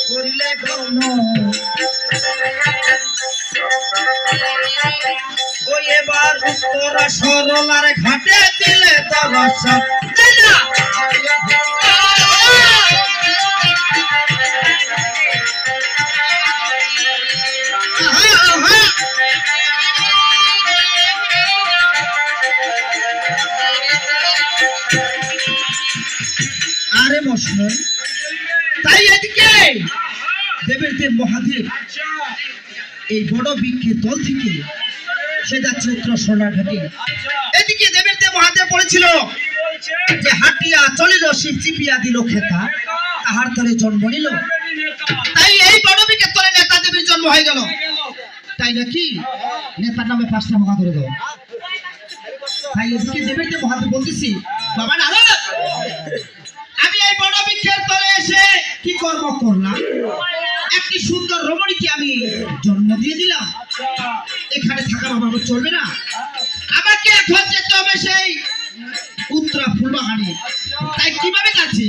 করিলে গণ ওই এবার উত্তরা সরলার ঘাটে দিলে দর্শন আরে মশন তাই এদিকে দেবের দেব মহাদেব এই বড় বৃক্ষের তল থেকে সে যাচ্ছে উত্তর সোনার ঘাটে। এদিকে দেবের দেব মহাদেব বলেছিল যে হাটিয়া চলিল শিব চিপিয়া দিল খেতা তাহার তলে জন্ম নিল। তাই এই বড় বৃক্ষের তলে নেতা দেবীর জন্ম হয়ে গেল। তাই নাকি নেতার নামে 5টা মহা ধরে দাও। তাই এদিকে দেবের দেব মহাদেব বলতেছি বাবা না আমি এই বড় বৃক্ষের তলে এসে কি কর্ম করলাম? একটি সুন্দর রমণীকে আমি জন্ম দিয়ে দিলাম। এখানে থাকা বাবা চলবে না, আমাকে এখন যেতে হবে সেই উত্তরা ফুলবাগানে। তাই কিভাবে যাচ্ছি